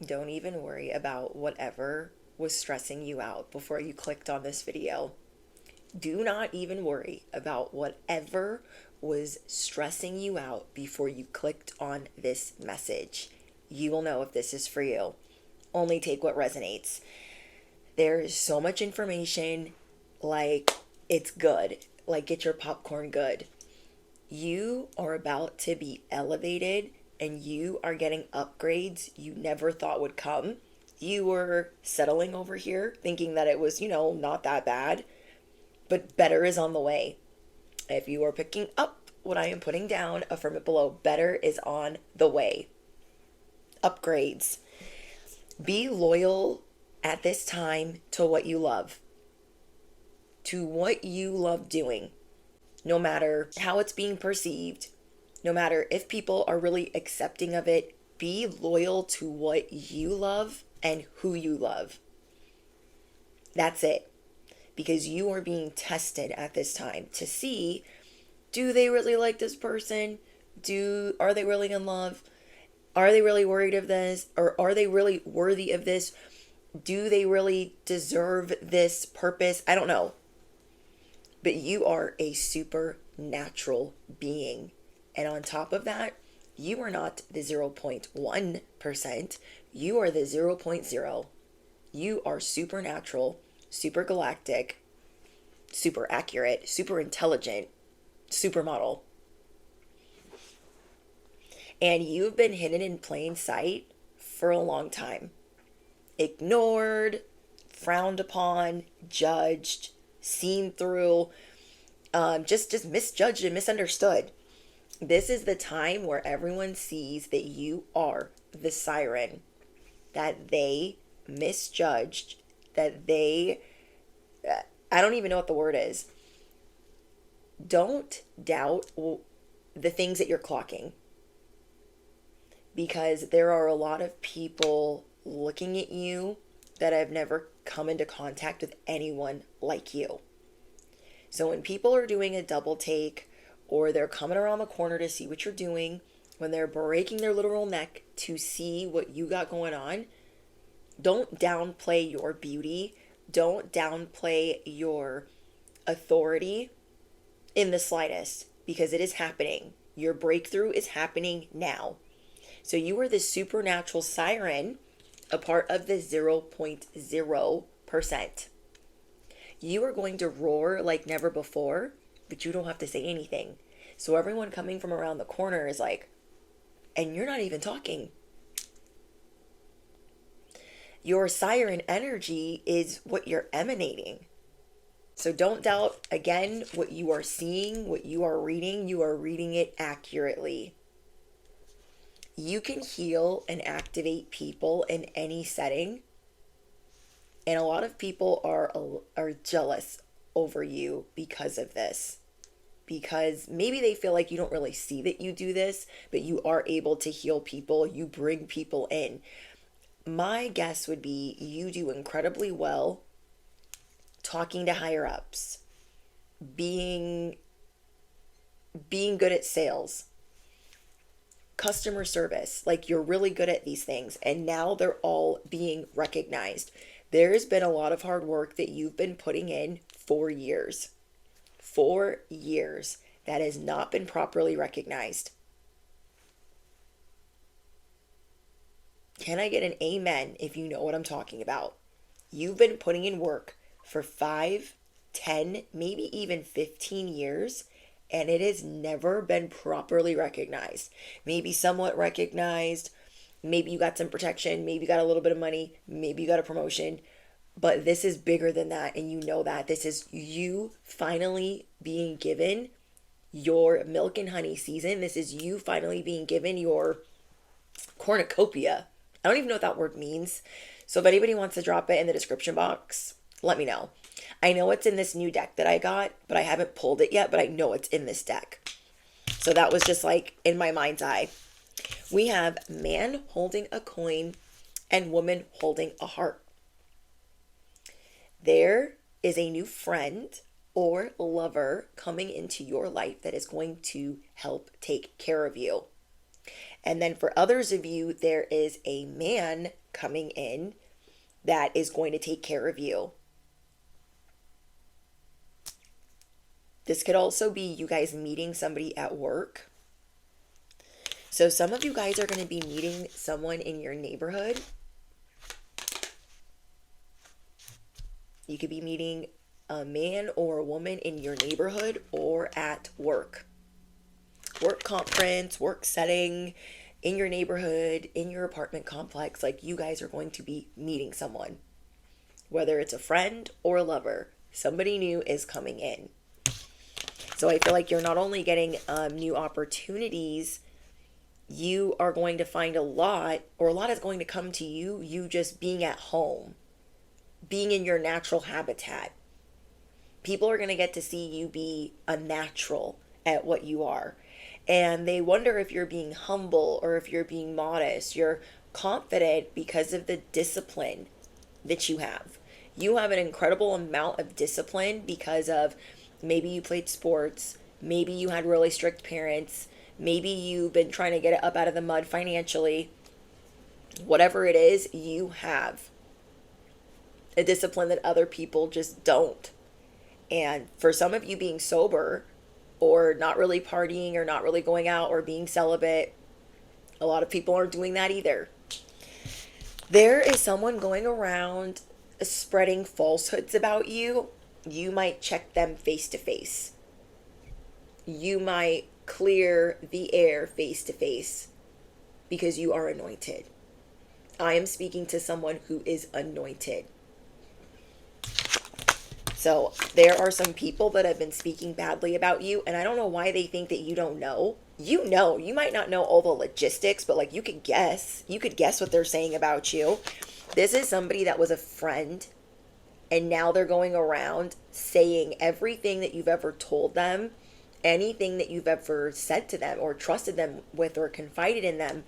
Don't even worry about whatever was stressing you out before you clicked on this video. Do not even worry about whatever was stressing you out before you clicked on this message. You will know if this is for you. Only take what resonates. There is so much information, like, it's good. Like, get your popcorn good. You are about to be elevated and you are getting upgrades you never thought would come. You were settling over here thinking that it was, not that bad, but better is on the way. If you are picking up what I am putting down, affirm it below. Better is on the way. Upgrades. Be loyal at this time to what you love. To what you love doing. No matter how it's being perceived, no matter if people are really accepting of it, be loyal to what you love and who you love. That's it. Because you are being tested at this time to see, do they really like this person? Are they really in love? Are they really worried of this? Or are they really worthy of this? Do they really deserve this purpose? I don't know. But you are a supernatural being. And on top of that, you are not the 0.1%. You are the 0.0. You are supernatural, super galactic, super accurate, super intelligent, supermodel. And you've been hidden in plain sight for a long time. Ignored, frowned upon, judged, seen through, just misjudged and misunderstood. This is the time where everyone sees that you are the siren, that they misjudged, that I don't even know what the word is. Don't doubt the things that you're clocking, because there are a lot of people looking at you that have never come into contact with anyone like you. So when people are doing a double take, or they're coming around the corner to see what you're doing, when they're breaking their literal neck to see what you got going on, don't downplay your beauty. Don't downplay your authority in the slightest, because it is happening. Your breakthrough is happening now. So you are the supernatural siren, a part of the 0.0%. You are going to roar like never before, but you don't have to say anything. So everyone coming from around the corner is like, and you're not even talking. Your siren energy is what you're emanating. So don't doubt, again, what you are seeing, what you are reading. You are reading it accurately. You can heal and activate people in any setting. And a lot of people are jealous over you because of this. Because maybe they feel like you don't really see that you do this, but you are able to heal people. You bring people in. My guess would be you do incredibly well talking to higher ups, being good at sales, customer service. Like, you're really good at these things, and now they're all being recognized. There's been a lot of hard work that you've been putting in for years. 4 years that has not been properly recognized. Can I get an amen if you know what I'm talking about? You've been putting in work for 5, 10, maybe even 15 years, and it has never been properly recognized. Maybe somewhat recognized, maybe you got some protection, maybe you got a little bit of money, maybe you got a promotion, but this is bigger than that, and you know that. This is you finally being given your milk and honey season. This is you finally being given your cornucopia. I don't even know what that word means. So if anybody wants to drop it in the description box, let me know. I know it's in this new deck that I got, but I haven't pulled it yet, but I know it's in this deck. So that was just like in my mind's eye. We have man holding a coin and woman holding a heart. There is a new friend or lover coming into your life that is going to help take care of you. And then for others of you, there is a man coming in that is going to take care of you. This could also be you guys meeting somebody at work. So some of you guys are going to be meeting someone in your neighborhood. You could be meeting a man or a woman in your neighborhood or at work. Work conference, work setting, in your neighborhood, in your apartment complex. Like, you guys are going to be meeting someone. Whether it's a friend or a lover, somebody new is coming in. So I feel like you're not only getting new opportunities, you are going to find a lot is going to come to you just being at home, being in your natural habitat. People are going to get to see you be a natural at what you are. And they wonder if you're being humble or if you're being modest. You're confident because of the discipline that you have. You have an incredible amount of discipline because of maybe you played sports, maybe you had really strict parents, maybe you've been trying to get it up out of the mud financially. Whatever it is, you have a discipline that other people just don't. And for some of you, being sober or not really partying or not really going out or being celibate, a lot of people aren't doing that either. There is someone going around spreading falsehoods about you. You might check them face to face. You might clear the air face to face because you are anointed. I am speaking to someone who is anointed. So there are some people that have been speaking badly about you, and I don't know why they think that you don't know. You know, you might not know all the logistics, but like you could guess what they're saying about you. This is somebody that was a friend, and now they're going around saying everything that you've ever told them, anything that you've ever said to them or trusted them with or confided in them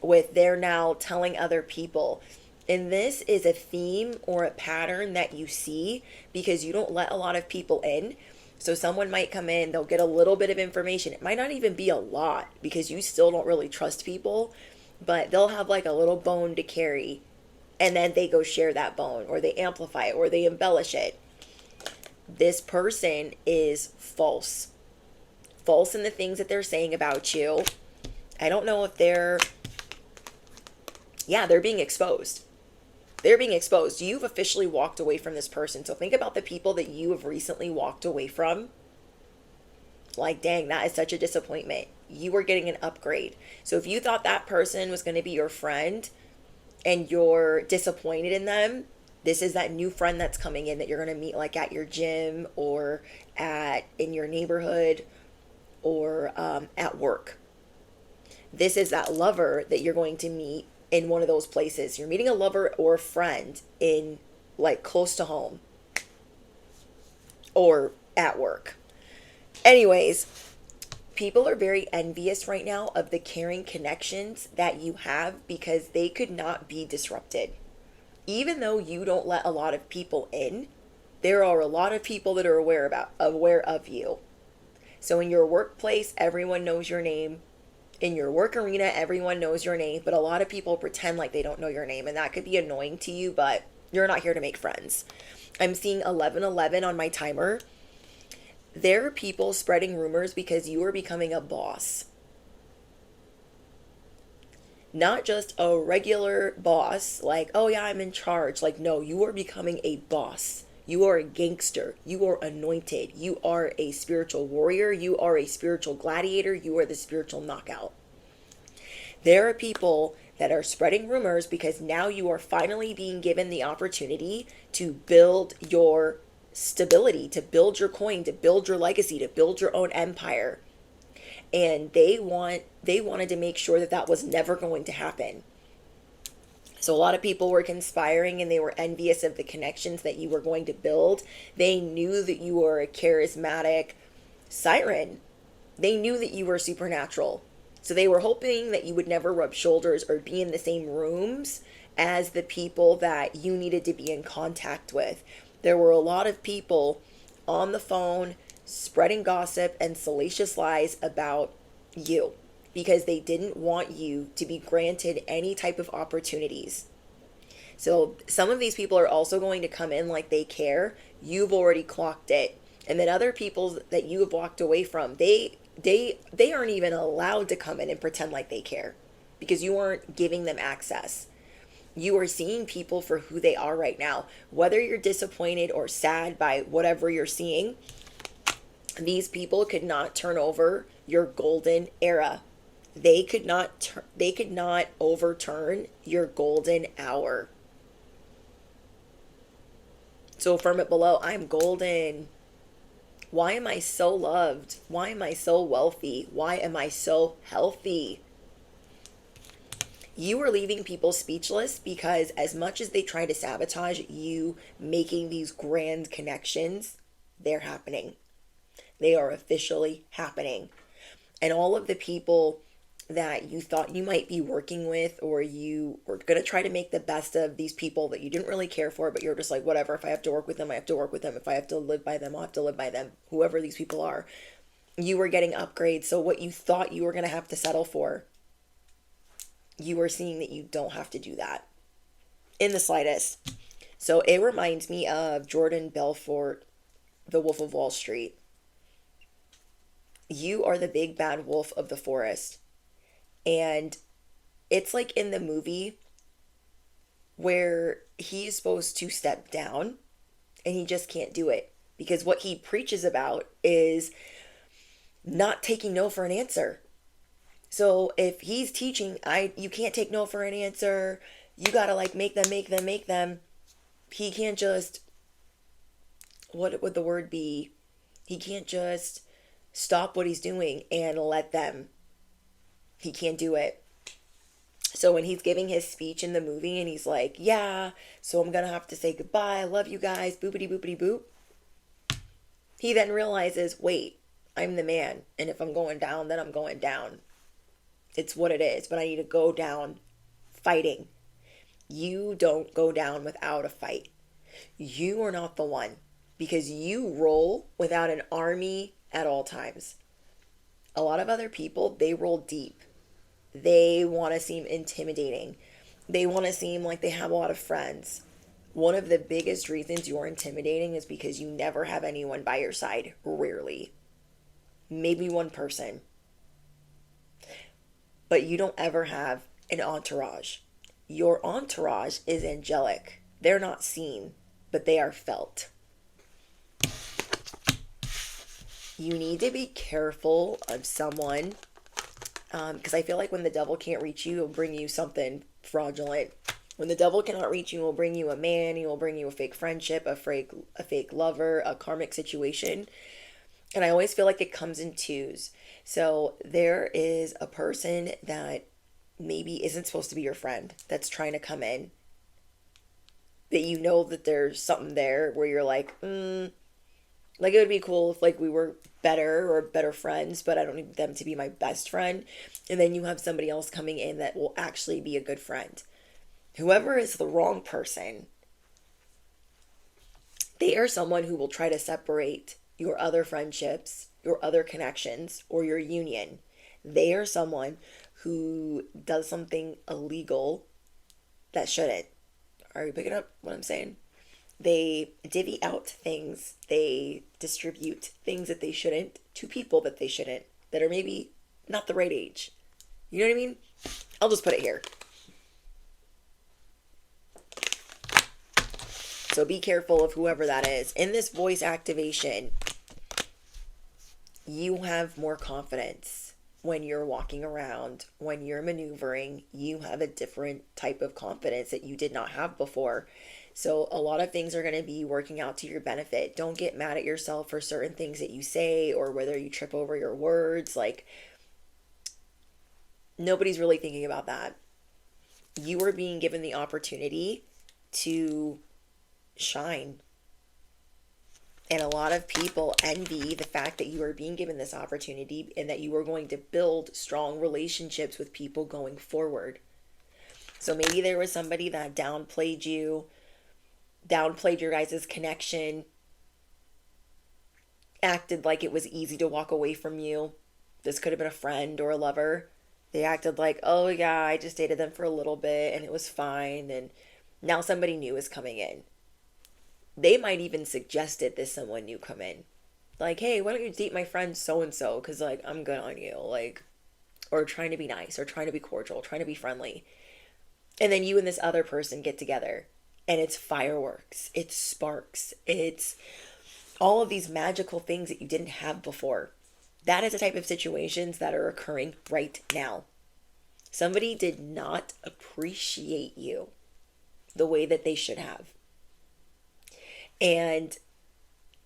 with, they're now telling other people. And this is a theme or a pattern that you see because you don't let a lot of people in. So someone might come in, they'll get a little bit of information. It might not even be a lot because you still don't really trust people, but they'll have like a little bone to carry, and then they go share that bone, or they amplify it, or they embellish it. This person is false. False in the things that they're saying about you. I don't know if they're being exposed. They're being exposed. You've officially walked away from this person. So think about the people that you have recently walked away from. Like, dang, that is such a disappointment. You were getting an upgrade. So if you thought that person was going to be your friend and you're disappointed in them, this is that new friend that's coming in that you're going to meet like at your gym or in your neighborhood or at work. This is that lover that you're going to meet in one of those places. You're meeting a lover or a friend in like close to home or at work. Anyways, people are very envious right now of the caring connections that you have because they could not be disrupted. Even though you don't let a lot of people in, there are a lot of people that are aware of you. So in your workplace, everyone knows your name. In your work arena, everyone knows your name, but a lot of people pretend like they don't know your name, and that could be annoying to you, but you're not here to make friends. I'm seeing 1111 on my timer. There are people spreading rumors because you are becoming a boss. Not just a regular boss, like, oh yeah, I'm in charge. Like, no, you are becoming a boss. You are a gangster. You are anointed. You are a spiritual warrior. You are a spiritual gladiator. You are the spiritual knockout. There are people that are spreading rumors because now you are finally being given the opportunity to build your stability, to build your coin, to build your legacy, to build your own empire. And they wanted to make sure that that was never going to happen. So a lot of people were conspiring and they were envious of the connections that you were going to build. They knew that you were a charismatic siren. They knew that you were supernatural. So they were hoping that you would never rub shoulders or be in the same rooms as the people that you needed to be in contact with. There were a lot of people on the phone spreading gossip and salacious lies about you because they didn't want you to be granted any type of opportunities. So some of these people are also going to come in like they care. You've already clocked it. And then other people that you have walked away from, they aren't even allowed to come in and pretend like they care because you aren't giving them access. You are seeing people for who they are right now. Whether you're disappointed or sad by whatever you're seeing, these people could not turn over your golden era. They could not overturn your golden hour. So affirm it below. I'm golden. Why am I so loved? Why am I so wealthy? Why am I so healthy? You are leaving people speechless because as much as they try to sabotage you making these grand connections, they're happening. They are officially happening. And all of the people that you thought you might be working with, or you were going to try to make the best of these people that you didn't really care for, but you're just like, whatever, if I have to work with them, I have to work with them. If I have to live by them, I'll have to live by them. Whoever these people are, you were getting upgrades. So what you thought you were going to have to settle for, you are seeing that you don't have to do that in the slightest. So it reminds me of Jordan Belfort, The Wolf of Wall Street. You are the big bad wolf of the forest. And it's like in the movie where he's supposed to step down and he just can't do it because what he preaches about is not taking no for an answer. So if he's teaching, you can't take no for an answer, you gotta like make them. He can't just, what would the word be? He can't just stop what he's doing and let them. He can't do it. So when he's giving his speech in the movie and he's like, yeah, so I'm gonna have to say goodbye, I love you guys, boopity boopity boop. He then realizes, wait, I'm the man, and if I'm going down, then I'm going down. It's what it is, but I need to go down fighting. You don't go down without a fight. You are not the one, because you roll without an army at all times. A lot of other people, they roll deep. They want to seem intimidating. They want to seem like they have a lot of friends. One of the biggest reasons you're intimidating is because you never have anyone by your side. Rarely. Maybe one person. But you don't ever have an entourage. Your entourage is angelic. They're not seen, but they are felt. You need to be careful of someone, because I feel like when the devil can't reach you, he'll bring you something fraudulent. When the devil cannot reach you, he'll bring you a man, he will bring you a fake friendship, a fake lover, a karmic situation. And I always feel like it comes in twos. So there is a person that maybe isn't supposed to be your friend that's trying to come in. That you know that there's something there where you're like, like it would be cool if like we were better friends, but I don't need them to be my best friend. And then you have somebody else coming in that will actually be a good friend. Whoever is the wrong person, they are someone who will try to separate your other friendships, your other connections, or your union. They are someone who does something illegal that shouldn't. Are you picking up what I'm saying? They divvy out things. They distribute things that they shouldn't to people that they shouldn't, that are maybe not the right age. You know what I mean? I'll just put it here. So be careful of whoever that is. In this voice activation, you have more confidence when you're walking around, when you're maneuvering. You have a different type of confidence that you did not have before. So a lot of things are going to be working out to your benefit. Don't get mad at yourself for certain things that you say or whether you trip over your words. Like, nobody's really thinking about that. You are being given the opportunity to shine. And a lot of people envy the fact that you are being given this opportunity and that you are going to build strong relationships with people going forward. So maybe there was somebody that downplayed you, downplayed your guys' connection, acted like it was easy to walk away from you. This could have been a friend or a lover. They acted like, oh yeah, I just dated them for a little bit and it was fine. And now somebody new is coming in. They might even suggested this someone new come in. Like, hey, why don't you date my friend so and so? Because, like, I'm good on you. Like, or trying to be nice or trying to be cordial, trying to be friendly. And then you and this other person get together and it's fireworks, it's sparks, it's all of these magical things that you didn't have before. That is the type of situations that are occurring right now. Somebody did not appreciate you the way that they should have. And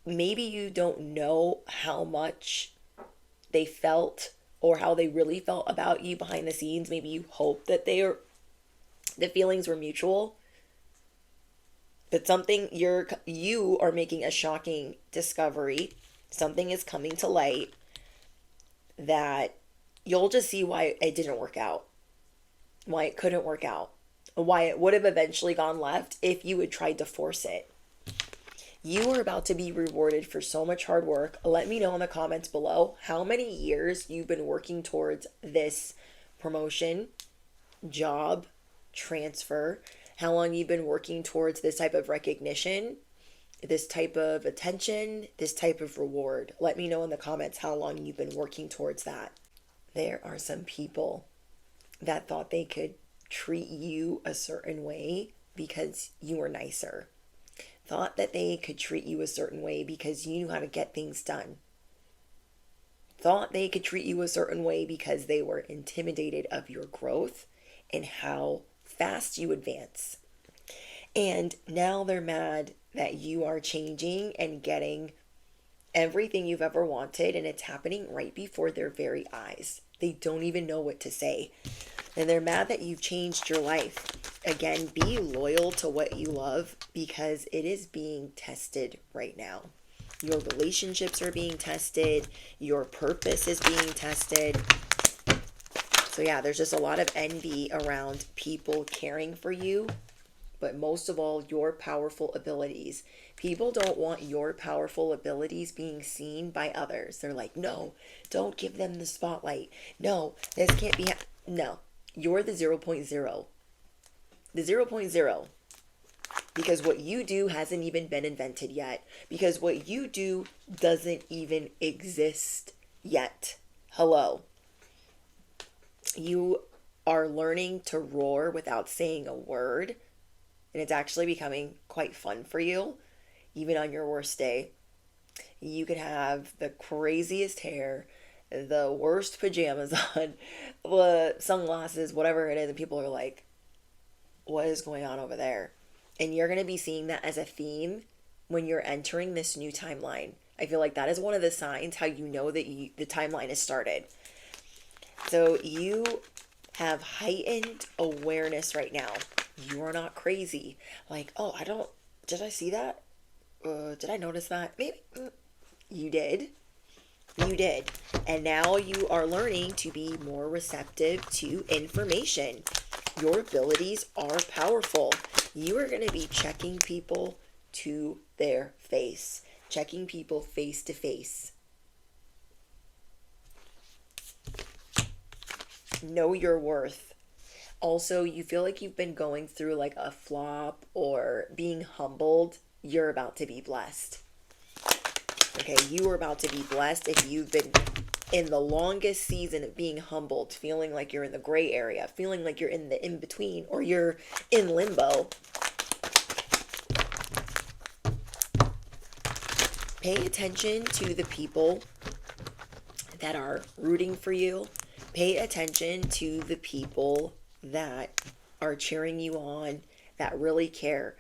maybe you don't know how much they felt or how they really felt about you behind the scenes. Maybe you hope that the feelings were mutual. But you are making a shocking discovery. Something is coming to light that you'll just see why it didn't work out. Why it couldn't work out. Why it would have eventually gone left if you had tried to force it. You are about to be rewarded for so much hard work. Let me know in the comments below how many years you've been working towards this promotion, job, transfer, how long you've been working towards this type of recognition, this type of attention, this type of reward. Let me know in the comments how long you've been working towards that. There are some people that thought they could treat you a certain way because you were nicer. Thought that they could treat you a certain way because you knew how to get things done. Thought they could treat you a certain way because they were intimidated of your growth and how fast you advance. And now they're mad that you are changing and getting everything you've ever wanted, and it's happening right before their very eyes. They don't even know what to say. And they're mad that you've changed your life. Again, be loyal to what you love because it is being tested right now. Your relationships are being tested. Your purpose is being tested. So yeah, there's just a lot of envy around people caring for you, but most of all, your powerful abilities. People don't want your powerful abilities being seen by others. They're like, no, don't give them the spotlight. No, this can't be. No, you're the 0.0. The 0.0. Because what you do hasn't even been invented yet. Because what you do doesn't even exist yet. Hello. You are learning to roar without saying a word. And it's actually becoming quite fun for you. Even on your worst day. You could have the craziest hair, the worst pajamas on, the sunglasses, whatever it is. And people are like, what is going on over there? And you're going to be seeing that as a theme when you're entering this new timeline. I feel like that is one of the signs how you know that the timeline has started. So you have heightened awareness right now. You are not crazy. Like, oh, did I see that? Did I notice that? Maybe. You did. You did. And now you are learning to be more receptive to information. Your abilities are powerful. You are going to be checking people to their face. Checking people face to face. Know your worth. Also, you feel like you've been going through like a flop or being humbled. You're about to be blessed. Okay, you are about to be blessed if you've been in the longest season of being humbled, feeling like you're in the gray area, feeling like you're in the in-between, or you're in limbo. Pay attention to the people that are rooting for you. Pay attention to the people that are cheering you on, that really care.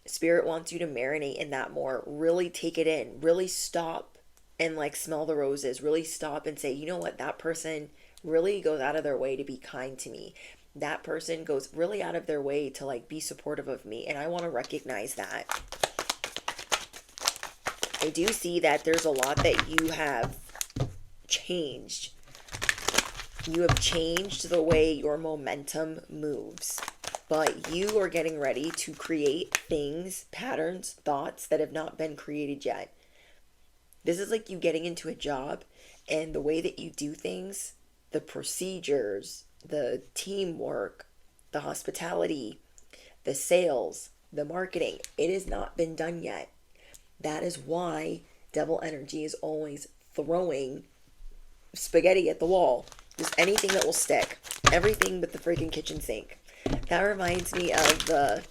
Spirit wants you to marinate in that more. Really take it in. Really stop and like smell the roses. Really stop and say, you know what? That person really goes out of their way to be kind to me. That person goes really out of their way to like be supportive of me. And I want to recognize that. I do see that there's a lot that you have changed. You have changed the way your momentum moves. But you are getting ready to create things, patterns, thoughts that have not been created yet. This is like you getting into a job and the way that you do things the procedures, the teamwork, the hospitality, the sales, the marketing. It has not been done yet. That is why devil energy is always throwing spaghetti at the wall. Just anything that will stick. Everything but the freaking kitchen sink. That reminds me of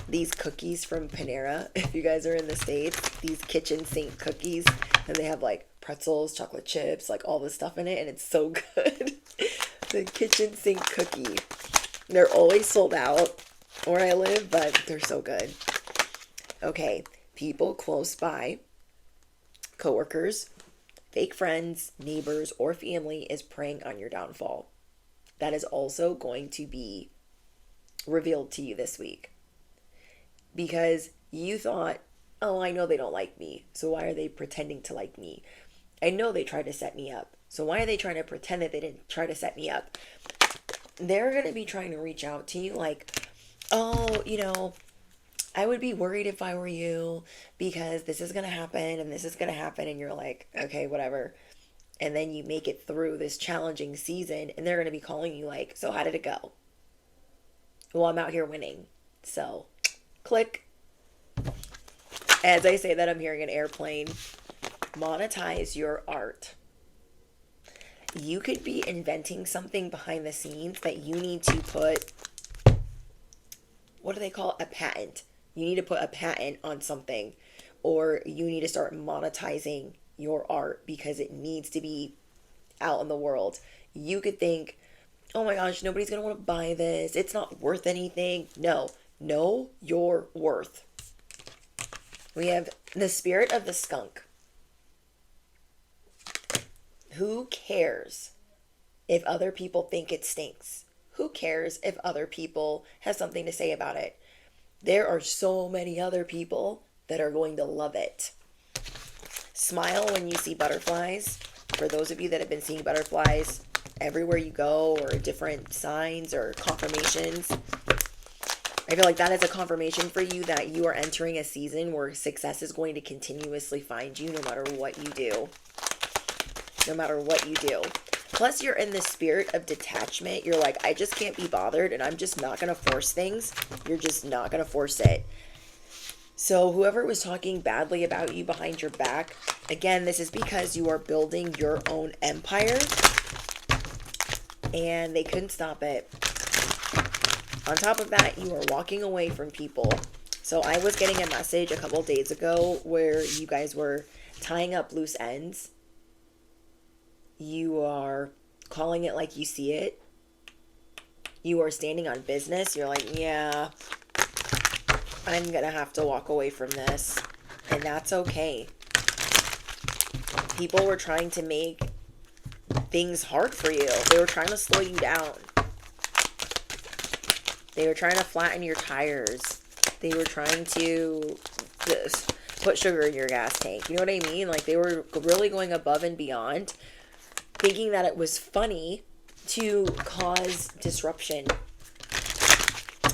these cookies from Panera. If you guys are in the States, these kitchen sink cookies, and they have like pretzels, chocolate chips, like all this stuff in it, and it's so good. The kitchen sink cookie. They're always sold out where I live, but they're so good. Okay, people close by, coworkers, fake friends, neighbors, or family is preying on your downfall. That is also going to be revealed to you this week. Because you thought, oh, I know they don't like me, so why are they pretending to like me? I know they tried to set me up, so why are they trying to pretend that they didn't try to set me up? They're going to be trying to reach out to you like, oh, I would be worried if I were you because this is going to happen and this is going to happen. And you're like, okay, whatever. And then you make it through this challenging season and they're going to be calling you like, so how did it go? Well, I'm out here winning. So click. As I say that, I'm hearing an airplane. Monetize your art. You could be inventing something behind the scenes that you need to put, what do they call it? A patent. You need to put a patent on something, or you need to start monetizing your art because it needs to be out in the world. You could think, oh my gosh, nobody's going to want to buy this. It's not worth anything. No, know your worth. We have the spirit of the skunk. Who cares if other people think it stinks? Who cares if other people have something to say about it? There are so many other people that are going to love it. Smile when you see butterflies. For those of you that have been seeing butterflies everywhere you go, or different signs or confirmations, I feel like that is a confirmation for you that you are entering a season where success is going to continuously find you no matter what you do. No matter what you do. Plus, you're in the spirit of detachment. You're like, I just can't be bothered, and I'm just not going to force things. You're just not going to force it. So whoever was talking badly about you behind your back, again, this is because you are building your own empire, and they couldn't stop it. On top of that, you are walking away from people. So I was getting a message a couple days ago where you guys were tying up loose ends. You are calling it like you see it. You are standing on business. You're like, yeah, I'm going to have to walk away from this. And that's okay. People were trying to make things hard for you. They were trying to slow you down. They were trying to flatten your tires. They were trying to just put sugar in your gas tank. You know what I mean? Like, they were really going above and beyond, thinking that it was funny to cause disruption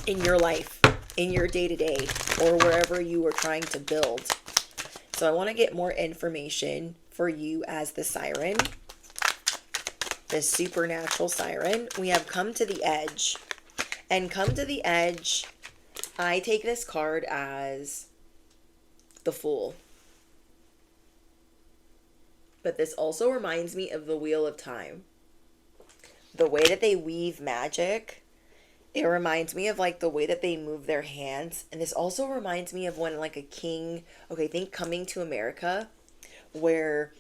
in your life, in your day-to-day, or wherever you were trying to build. So I want to get more information for you as the siren, the supernatural siren. We have come to the edge. And come to the edge, I take this card as the Fool. But this also reminds me of the Wheel of Time. The way that they weave magic, it reminds me of like the way that they move their hands. And this also reminds me of when like a king, okay, think Coming to America, where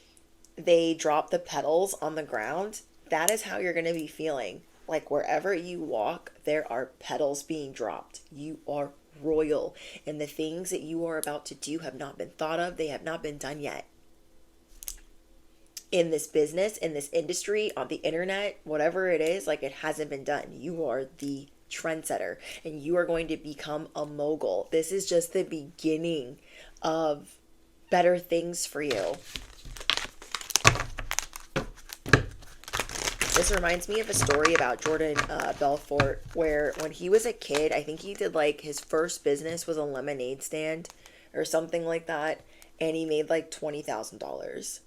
they drop the petals on the ground. That is how you're going to be feeling. Like wherever you walk, there are petals being dropped. You are royal. And the things that you are about to do have not been thought of. They have not been done yet. In this business, in this industry, on the internet, whatever it is, like it hasn't been done. You are the trendsetter and you are going to become a mogul. This is just the beginning of better things for you. This reminds me of a story about Jordan Belfort, where when he was a kid, I think he did like his first business was a lemonade stand or something like that. And he made like $20,000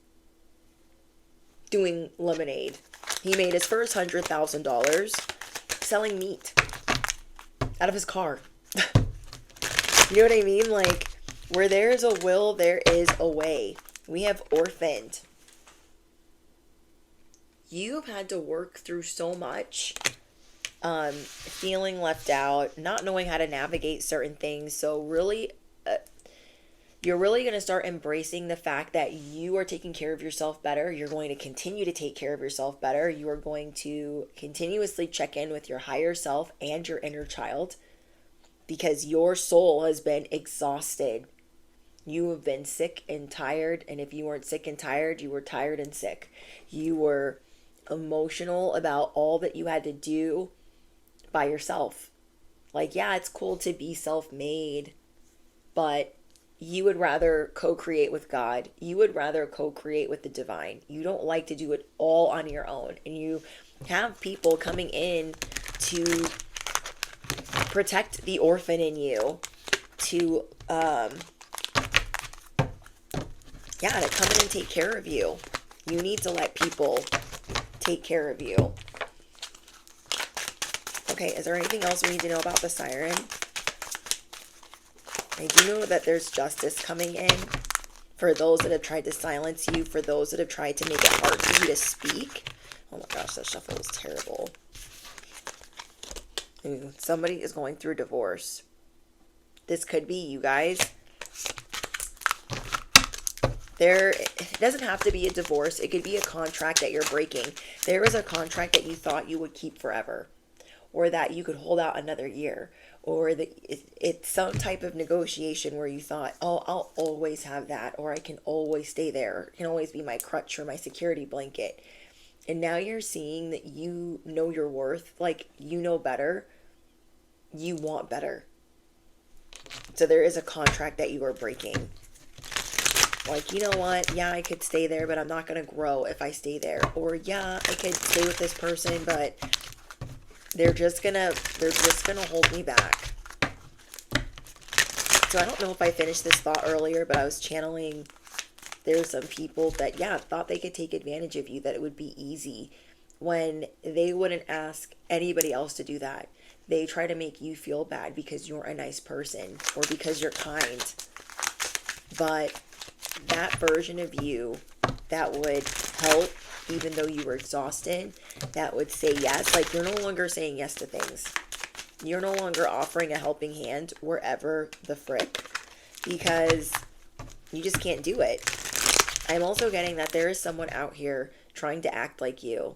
doing lemonade. He made his first $100,000 selling meat out of his car. You know what I mean? Like, where there is a will, there is a way. We have orphaned. You've had to work through so much, feeling left out, not knowing how to navigate certain things. So really, you're really going to start embracing the fact that you are taking care of yourself better. You're going to continue to take care of yourself better. You are going to continuously check in with your higher self and your inner child, because your soul has been exhausted. You have been sick and tired. And if you weren't sick and tired, you were tired and sick. You were emotional about all that you had to do by yourself. Like, yeah, it's cool to be self-made, but you would rather co-create with God. You would rather co-create with the divine. You don't like to do it all on your own. And you have people coming in to protect the orphan in you, to come in and take care of you. You need to let people take care of you. Okay, is there anything else we need to know about the siren? I do know that there's justice coming in for those that have tried to silence you, for those that have tried to make it hard for you to speak. Oh my gosh, that shuffle is terrible. Ooh, somebody is going through divorce. This could be you guys. It doesn't have to be a divorce. It could be a contract that you're breaking. There is a contract that you thought you would keep forever, or that you could hold out another year, or that it's some type of negotiation where you thought, oh, I'll always have that, or I can always stay there. It can always be my crutch or my security blanket. And now you're seeing that you know your worth, like you know better. You want better. So there is a contract that you are breaking. Like, you know what? Yeah, I could stay there, but I'm not going to grow if I stay there. Or yeah, I could stay with this person, but they're just gonna hold me back. So I don't know if I finished this thought earlier, but I was channeling, there's some people that, thought they could take advantage of you, that it would be easy, when they wouldn't ask anybody else to do that. They try to make you feel bad because you're a nice person or because you're kind. But that version of you that would help, even though you were exhausted, that would say yes. Like, you're no longer saying yes to things. You're no longer offering a helping hand wherever the frick, because you just can't do it. I'm also getting that there is someone out here trying to act like you,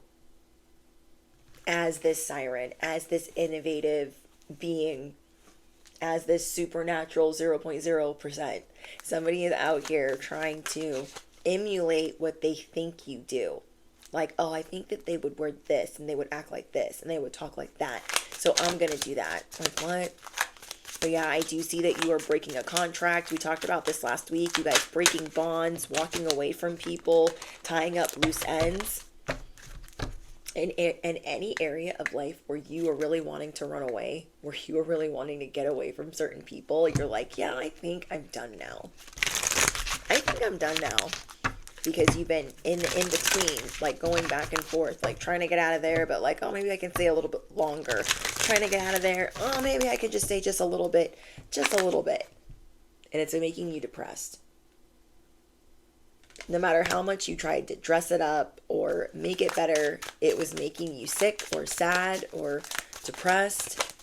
as this siren, as this innovative being, as this supernatural 0.0%. Somebody is out here trying to emulate what they think you do. Like, oh, I think that they would wear this, and they would act like this, and they would talk like that, so I'm going to do that. Like, what? But yeah, I do see that you are breaking a contract. We talked about this last week. You guys breaking bonds, walking away from people, tying up loose ends. In any area of life where you are really wanting to run away, where you are really wanting to get away from certain people, you're like, yeah, I think I'm done now. I think I'm done now. Because you've been in between, like going back and forth, like trying to get out of there, but like, oh, maybe I can stay a little bit longer. Trying to get out of there, oh, maybe I could just stay just a little bit. And it's making you depressed. No matter how much you tried to dress it up or make it better, it was making you sick or sad or depressed.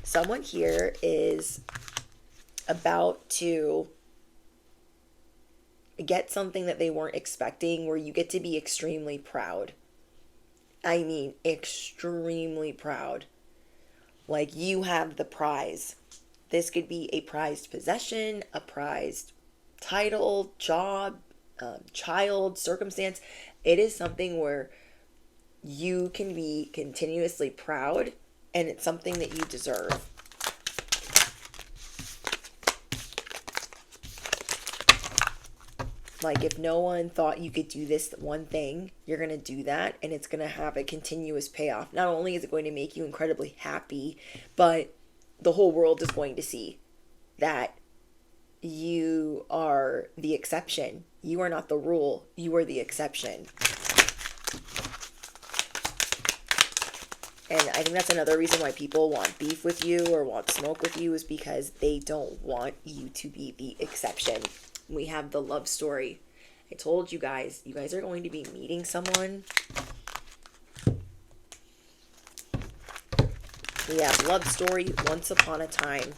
Someone here is about to get something that they weren't expecting, where you get to be extremely proud. I mean, extremely proud. Like, you have the prize. This could be a prized possession, a prized title, job, child, circumstance. It is something where you can be continuously proud, and it's something that you deserve. Like, if no one thought you could do this one thing, you're going to do that, and it's going to have a continuous payoff. Not only is it going to make you incredibly happy, but the whole world is going to see that you are the exception. You are not the rule. You are the exception. And I think that's another reason why people want beef with you or want smoke with you, is because they don't want you to be the exception. We have the love story. I told you guys are going to be meeting someone. We have love story, once upon a time.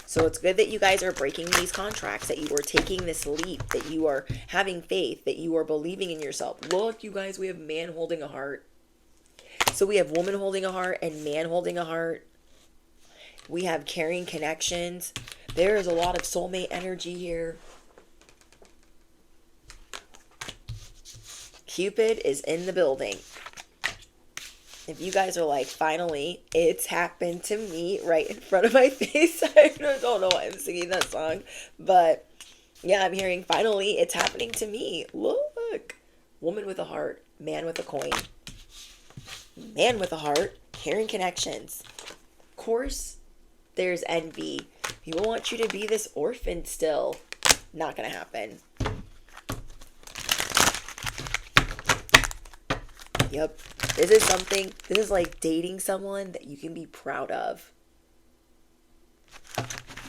So it's good that you guys are breaking these contracts, that you are taking this leap, that you are having faith, that you are believing in yourself. Look, you guys, we have man holding a heart. So we have woman holding a heart and man holding a heart. We have caring connections. There is a lot of soulmate energy here. Cupid is in the building. If you guys are like, finally, it's happened to me right in front of my face. I don't know why I'm singing that song. But yeah, I'm hearing, finally, it's happening to me. Look. Woman with a heart. Man with a coin. Man with a heart. Caring connections. Of course, there's envy. People want you to be this orphan still. Not going to happen. Yep. This is like dating someone that you can be proud of.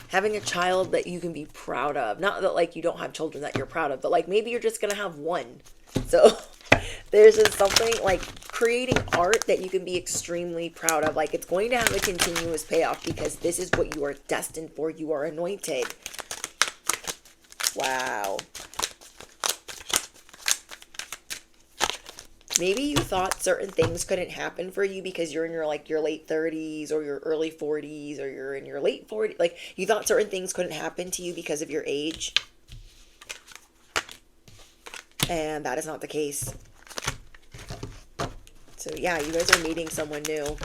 Having a child that you can be proud of. Not that like you don't have children that you're proud of, but like maybe you're just going to have one. So there's just something like creating art that you can be extremely proud of. Like it's going to have a continuous payoff because this is what you are destined for. You are anointed. Wow. Maybe you thought certain things couldn't happen for you because you're in your late 30s or your early 40s, or you're in your late 40s. Like you thought certain things couldn't happen to you because of your age. And that is not the case. So yeah, you guys are meeting someone new.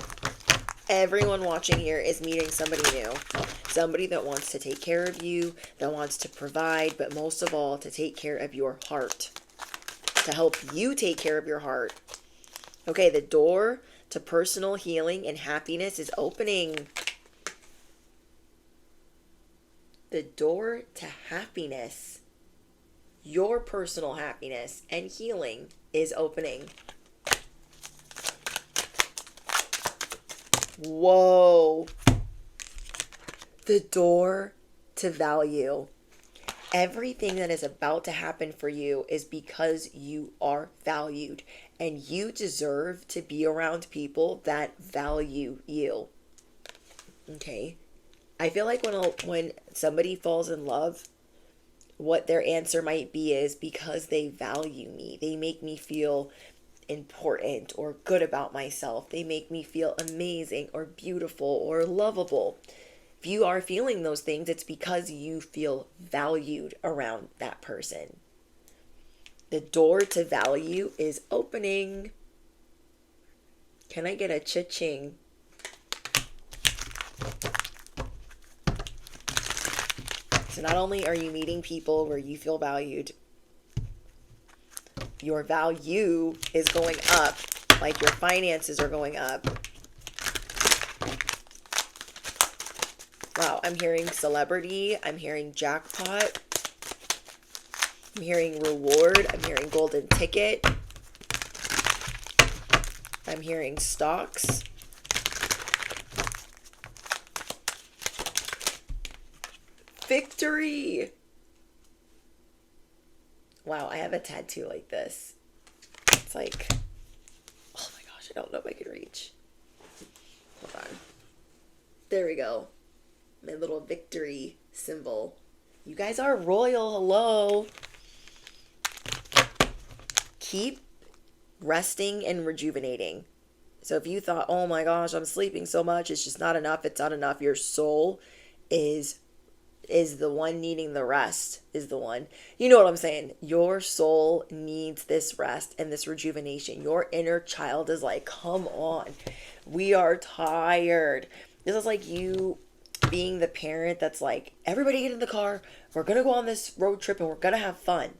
Everyone watching here is meeting somebody new. Somebody that wants to take care of you, that wants to provide, but most of all, to take care of your heart. To help you take care of your heart. Okay, the door to personal healing and happiness is opening. The door to happiness, your personal happiness and healing, is opening. Whoa. The door to value. Everything that is about to happen for you is because you are valued, and you deserve to be around people that value you. Okay? I feel like when somebody falls in love, what their answer might be is because they value me. They make me feel important or good about myself. They make me feel amazing or beautiful or lovable. If you are feeling those things, it's because you feel valued around that person. The door to value is opening. Can I get a cha-ching? So not only are you meeting people where you feel valued, your value is going up, like your finances are going up. Wow, I'm hearing celebrity, I'm hearing jackpot, I'm hearing reward, I'm hearing golden ticket, I'm hearing stocks. Victory! Wow, I have a tattoo like this. It's like, oh my gosh, I don't know if I can reach. Hold on. There we go. My little victory symbol. You guys are royal. Hello. Keep resting and rejuvenating. So if you thought, oh my gosh, I'm sleeping so much, it's just not enough, it's not enough. Your soul is the one needing the rest, is the one. You know what I'm saying? Your soul needs this rest and this rejuvenation. Your inner child is like, come on. We are tired. This is like you being the parent that's like, everybody get in the car, we're gonna go on this road trip and we're gonna have fun,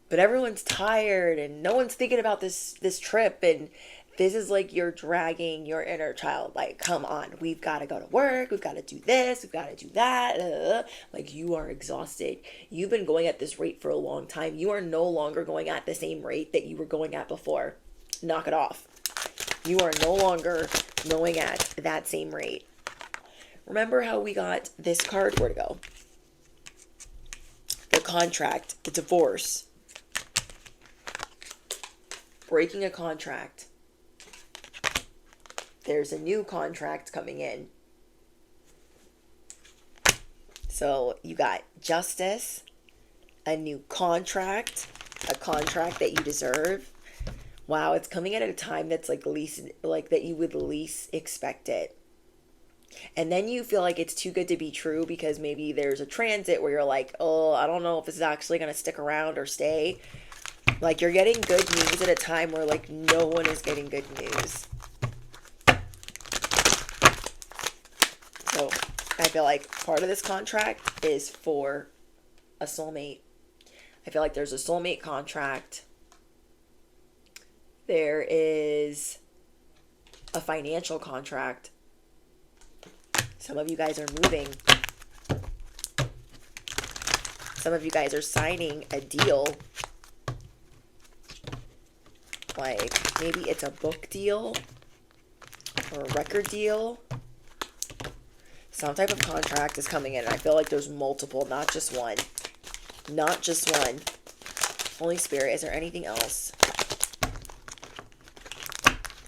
but everyone's tired and no one's thinking about this trip, and This is like you're dragging your inner child. Like, come on, we've got to go to work. We've got to do this. We've got to do that. Like, you are exhausted. You've been going at this rate for a long time. You are no longer going at the same rate that you were going at before. Knock it off. You are no longer going at that same rate. Remember how we got this card? Where'd it go? The contract, the divorce, breaking a contract. There's a new contract coming in. So you got justice, a new contract, a contract that you deserve. Wow, it's coming in at a time that's like least, like that you would least expect it. And then you feel like it's too good to be true because maybe there's a transit where you're like, oh, I don't know if this is actually going to stick around or stay. Like, you're getting good news at a time where like no one is getting good news. So I feel like part of this contract is for a soulmate. I feel like there's a soulmate contract. There is a financial contract. Some of you guys are moving. Some of you guys are signing a deal. Like, maybe it's a book deal or a record deal. Some type of contract is coming in. I feel like there's multiple, not just one. Not just one. Holy Spirit, is there anything else?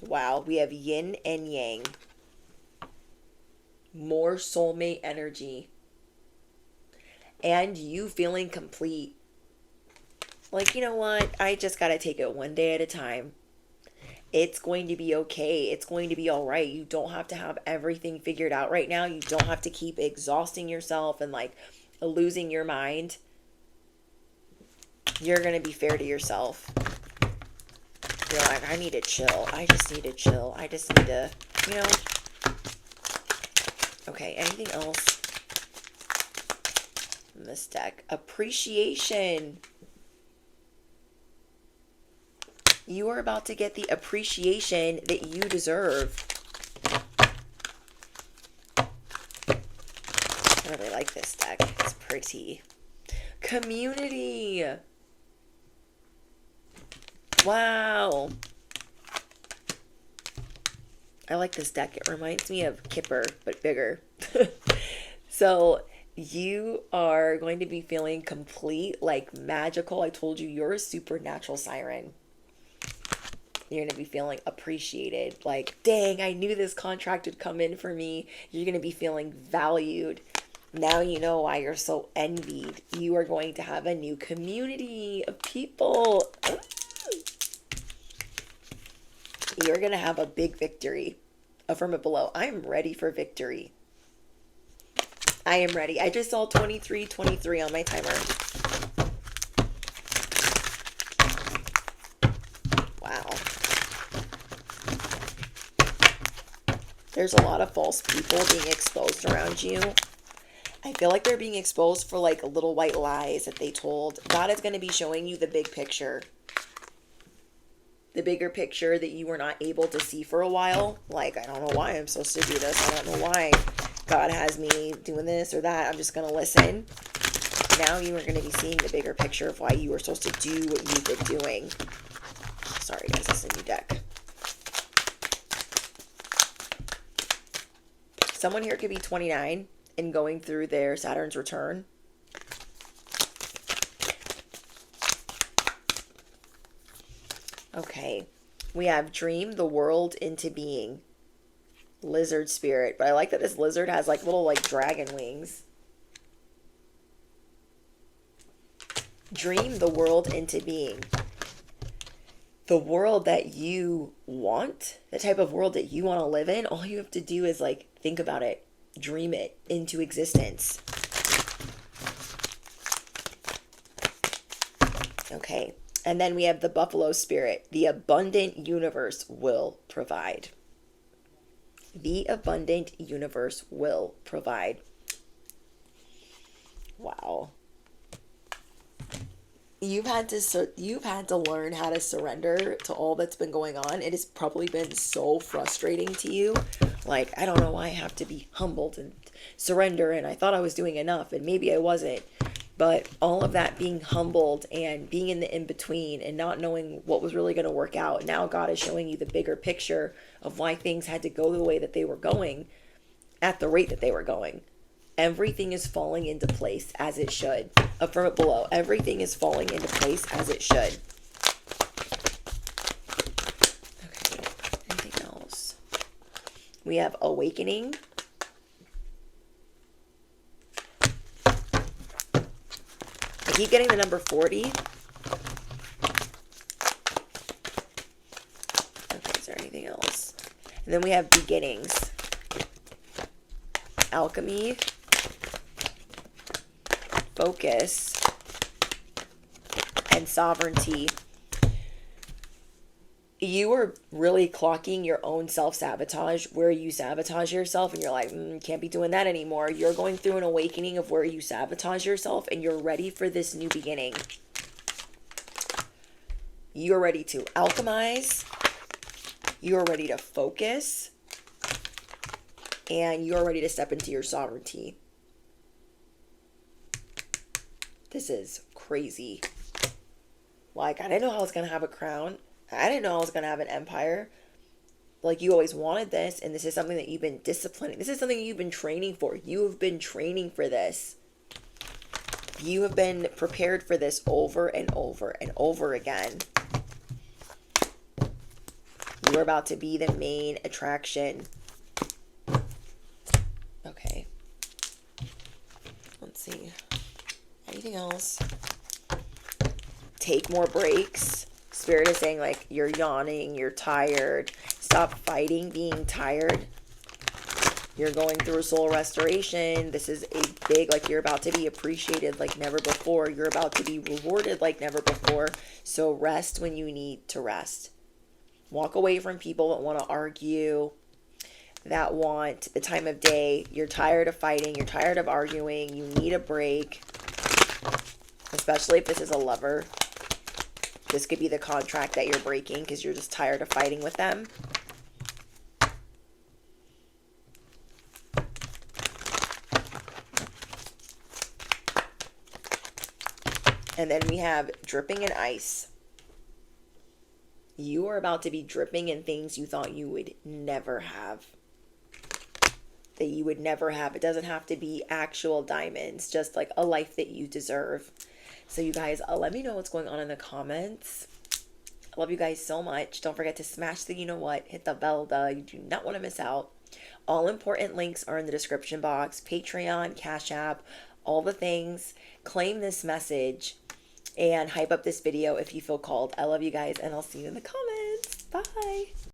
Wow, we have yin and yang. More soulmate energy. And you feeling complete. Like, you know what? I just got to take it one day at a time. It's going to be okay. It's going to be all right. You don't have to have everything figured out right now. You don't have to keep exhausting yourself and like losing your mind. You're going to be fair to yourself. You're like, I need to chill. I just need to chill. I just need to, you know. Okay, anything else in this deck? Appreciation. You are about to get the appreciation that you deserve. I really like this deck. It's pretty. Community. Wow. I like this deck. It reminds me of Kipper, but bigger. So you are going to be feeling complete, like magical. I told you, you're a supernatural siren. You're going to be feeling appreciated. Like, dang, I knew this contract would come in for me. You're going to be feeling valued. Now you know why you're so envied. You are going to have a new community of people. You're going to have a big victory. Affirm it below. I'm ready for victory. I am ready. I just saw 23:23 on my timer. Wow. There's a lot of false people being exposed around you. I feel like they're being exposed for like little white lies that they told. God is going to be showing you the big picture. The bigger picture that you were not able to see for a while. Like, I don't know why I'm supposed to do this. I don't know why God has me doing this or that. I'm just going to listen. Now you are going to be seeing the bigger picture of why you were supposed to do what you've been doing. Sorry, guys. This is a new deck. Someone here could be 29 and going through their Saturn's return. Okay, we have dream the world into being. Lizard spirit. But I like that this lizard has like little like dragon wings. Dream the world into being. The world that you want, the type of world that you want to live in, all you have to do is like think about it. Dream it into existence. Okay. And then we have the buffalo spirit. The abundant universe will provide. The abundant universe will provide. Wow. you've had to learn how to surrender to all that's been going on. It has probably been so frustrating to you. Like, I don't know why I have to be humbled and surrender, and I thought I was doing enough, and maybe I wasn't. But all of that being humbled and being in the in between and not knowing what was really going to work out. Now God is showing you the bigger picture of why things had to go the way that they were going at the rate that they were going. Everything is falling into place as it should. Affirm it below. Everything is falling into place as it should. Okay, anything else? We have awakening. I keep getting the number 40. Okay, is there anything else? And then we have beginnings. Alchemy. Focus. And sovereignty. You are really clocking your own self-sabotage, where you sabotage yourself and you're like, can't be doing that anymore. You're going through an awakening of where you sabotage yourself and you're ready for this new beginning. You're ready to alchemize. You're ready to focus. And you're ready to step into your sovereignty. This is crazy. Like, I didn't know I was going to have a crown. I didn't know I was going to have an empire. Like, you always wanted this, and this is something that you've been disciplining. This is something you've been training for. You have been training for this. You have been prepared for this over and over and over again. You're about to be the main attraction. Okay. Let's see. Anything else? Take more breaks. Spirit is saying, like, you're yawning, you're tired. Stop fighting being tired. You're going through a soul restoration. This is a big, like, you're about to be appreciated like never before. You're about to be rewarded like never before. So rest when you need to rest. Walk away from people that want to argue, that want the time of day. You're tired of fighting. You're tired of arguing. You need a break. Especially if this is a lover. This could be the contract that you're breaking because you're just tired of fighting with them. And then we have dripping in ice. You are about to be dripping in things you thought you would never have. That you would never have. It doesn't have to be actual diamonds. Just like a life that you deserve. So you guys, let me know what's going on in the comments. I love you guys so much. Don't forget to smash the you know what. Hit the bell. You do not want to miss out. All important links are in the description box. Patreon, Cash App, all the things. Claim this message and hype up this video if you feel called. I love you guys, and I'll see you in the comments. Bye.